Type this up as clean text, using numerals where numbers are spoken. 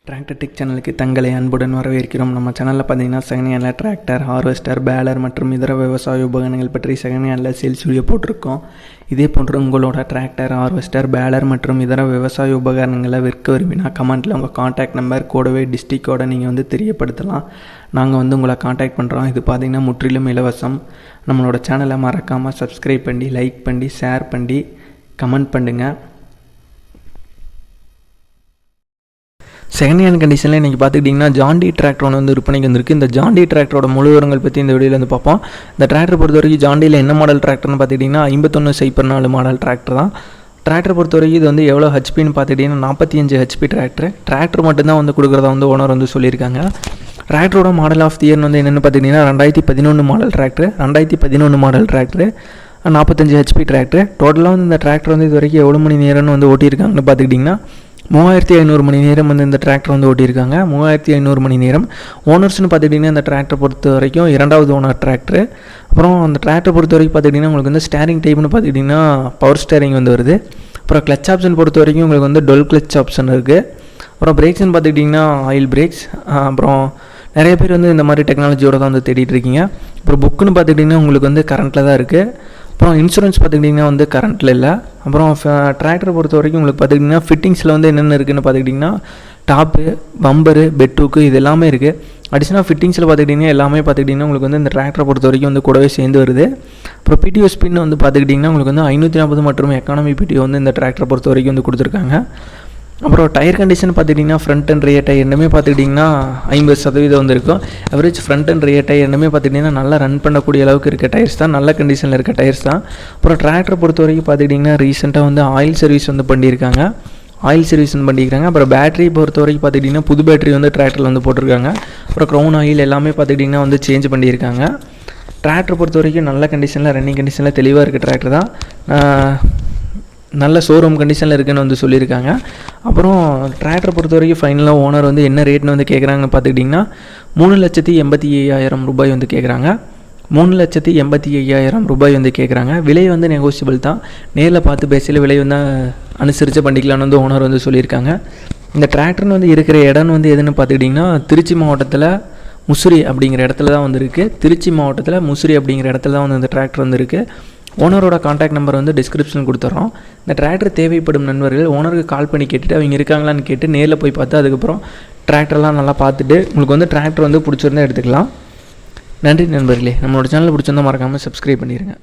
Tractor tech சேனலுக்கு தங்களை அன்புடன் வரவேற்கிறோம். நம்ம சேனலில் பார்த்தீங்கன்னா second handle tractor, harvester, baler மற்றும் இதர விவசாய உபகரணங்கள் பற்றி செகண்ட் ஹேண்டில் சேல்ஸ் வீடியோ போட்டிருக்கோம். இதே போன்று உங்களோட டிராக்டர், ஹார்வெஸ்டர், பேலர் மற்றும் இதர விவசாய உபகரணங்களை விற்க விரும்பினா கமெண்ட்டில் உங்கள் காண்டாக்ட் நம்பர் கூடவே டிஸ்ட்ரிக்டோட நீங்கள் தெரியப்படுத்தலாம். நாங்கள் உங்களை காண்டாக்ட் பண்ணுறோம். இது பார்த்திங்கன்னா முற்றிலும் இலவசம். நம்மளோட சேனலை மறக்காமல் சப்ஸ்கிரைப் பண்ணி, லைக் பண்ணி, ஷேர் பண்ணி, கமெண்ட் பண்ணுங்கள். செகண்ட் ஹேண்ட் கண்டிஷனில் இன்றைக்கி பார்த்துக்கிட்டிங்கன்னா ஜாண்டி டிராக்டர் ஒன்று விற்பனைக்கு வந்திருக்கு. இந்த ஜாண்டி டிராக்டரோட முழு விவரங்கள் பற்றி இந்த வீடியோவில் பார்ப்போம். இந்த டிராக்டர் பொறுத்த வரைக்கும் ஜாண்டியில் என்ன மாடல் டிராக்டர்னு பார்த்துக்கிட்டிங்கன்னா 5104 மாடல் டிராக்டர் தான். டிராக்டர் பொறுத்த வரைக்கும் இது எவ்வளோ ஹெச்பின்னு பார்த்துக்கிட்டிங்கன்னா 45 ஹெச்பி டிராக்டர் மட்டும்தான் கொடுக்குறதா ஓனர் சொல்லியிருக்காங்க. டிராக்டரோட மாடல் ஆஃப் தி இயர் என்னென்னு பார்த்துக்கிட்டிங்கன்னா 2011 model tractor. 2011 model tractor, 45 HP tractor. டோட்டலாக இந்த டிராக்டர் இது வரைக்கும் எவ்வளோ மணி நேரம்னு ஓட்டியிருக்காங்கன்னு பார்த்துக்கிட்டிங்கன்னா 3500 மணி நேரம் இந்த டிராக்டர் ஓட்டியிருக்காங்க. 3500 மணி நேரம். ஓனர்ஸ்னு பார்த்துக்கிட்டிங்கன்னா இந்த டிராக்டர் பொறுத்த வரைக்கும் 2வது ஓனர் டிராக்டர். அப்புறம் அந்த டிராக்டர் பொறுத்த வரைக்கும் பார்த்துக்கிட்டிங்கன்னா உங்களுக்கு ஸ்டேரிங் டைப்னு பார்த்துக்கிட்டிங்கன்னா பவர் ஸ்டேரிங் வருது. அப்புறம் கிளச் ஆப்ஷன் பொறுத்த வரைக்கும் உங்களுக்கு டொல் கிளச் ஆப்ஷன் இருக்குது. அப்புறம் பிரேக்ஸ்னு பார்த்துக்கிட்டிங்கன்னா ஆயில் பிரேக்ஸ். அப்புறம் நிறைய பேர் இந்த மாதிரி டெக்னாலஜியோட தான் தேடிட்டு இருக்கீங்க. அப்புறம் புக்குன்னு பார்த்துக்கிட்டிங்கன்னா உங்களுக்கு கரண்ட்டில் தான் இருக்குது. அப்புறம் இன்சூரன்ஸ் பார்த்துக்கிட்டிங்கன்னா கரண்ட்டில் இல்லை. அப்புறம் டிராக்டரை பொறுத்த வரைக்கும் உங்களுக்கு பார்த்துக்கிட்டிங்கன்னா ஃபிட்டிங்ஸில் என்னென்ன இருக்குதுன்னு பார்த்துக்கிட்டிங்கன்னா டாப்பு, பம்பரு, பெட்ரூக்கு இது எல்லாமே இருக்குது. அடிஷனலாக ஃபிட்டிங்ஸில் பார்த்துக்கிட்டிங்கன்னா எல்லாமே பார்த்துக்கிட்டிங்கன்னா உங்களுக்கு இந்த டிராக்டரை பொறுத்த வரைக்கும் கூடவே சேர்ந்து வருது. அப்புறம் பிடிஓ ஸ்பின் பார்த்துக்கிட்டிங்கன்னா உங்களுக்கு 540 மற்றும் எக்கானமி பிடிஓ இந்த டிராக்டரை பொறுத்த வரைக்கும் கொடுத்துருக்காங்க. அப்புறம் டயர் கண்டிஷன் பார்த்துக்கிட்டிங்கன்னா ஃப்ரண்ட் அண்ட் ரியர் டயர் ரெண்டுமே பார்த்துக்கிட்டிங்கன்னா 50% இருக்கும். Average front and rear tyre ரெண்டுமே பார்த்துக்கிட்டிங்கன்னா நல்லா ரன் பண்ணக்கூடிய அளவுக்கு இருக்க டயர்ஸ் தான், நல்ல கண்டிஷனில் இருக்க டயர்ஸ் தான். அப்புறம் டிராக்டரை பொறுத்த வரைக்கும் பார்த்துக்கிட்டிங்கன்னா ரீசெண்டாக ஆயில் சர்வீஸ் பண்ணியிருக்காங்க. ஆயில் சர்வீஸ் பண்ணிக்கிறாங்க. அப்புறம் பேட்டரி பொறுத்த வரைக்கும் பார்த்துக்கிட்டிங்கன்னா புது பேட்டரி டிராக்டரில் போட்டிருக்காங்க. அப்புறம் க்ரௌன் ஆயில் எல்லாமே பார்த்துக்கிட்டிங்கன்னா சேஞ்ச் பண்ணியிருக்காங்க. டிராக்டரை பொறுத்த வரைக்கும் நல்ல கண்டிஷனில், ரன்னிங் கண்டிஷனில் தெளிவாக இருக்க டிராக்டர் தான். நல்ல ஷோரூம் கண்டிஷனில் இருக்குன்னு சொல்லியிருக்காங்க. அப்புறம் டிராக்டரை பொறுத்த வரைக்கும் ஃபைனலாக ஓனர் என்ன ரேட்னு கேட்குறாங்கன்னு பார்த்துக்கிட்டிங்கன்னா 3,85,000 ரூபாய் கேட்குறாங்க. 3,85,000 ரூபாய் கேட்குறாங்க. விலை நெகோசியபிள் தான். நேரில் பார்த்து பேசல விலை அனுசரித்து பண்ணிக்கலான்னு ஓனர் சொல்லியிருக்காங்க. இந்த டிராக்டர் இருக்கிற இடம் எதுன்னு பார்த்துக்கிட்டிங்கன்னா திருச்சி மாவட்டத்தில் முசிறி அப்படிங்கிற இடத்துல தான் இருக்குது. திருச்சி மாவட்டத்தில் முசிறி அப்படிங்கிற இடத்துல தான் இந்த டிராக்டர் இருக்குது. ஓனரோட காண்டாக்ட் நம்பர் டிஸ்கிரிப்ஷன் கொடுத்துட்றோம். இந்த டிராக்டர் தேவைப்படும் நண்பர்கள் ஓனருக்கு கால் பண்ணி கேட்டுட்டு அவங்க இருக்காங்களான்னு கேட்டு நேரில் போய் பார்த்து அதுக்கப்புறம் டிராக்டர்லாம் நல்லா பார்த்துட்டு உங்களுக்கு டிராக்டர் பிடிச்சிருந்தா எடுத்துக்கலாம். நன்றி நண்பர்களே. நம்மளோட சேனல் பிடிச்சிருந்தா மறக்காமல் சப்ஸ்கிரைப் பண்ணிடுங்க.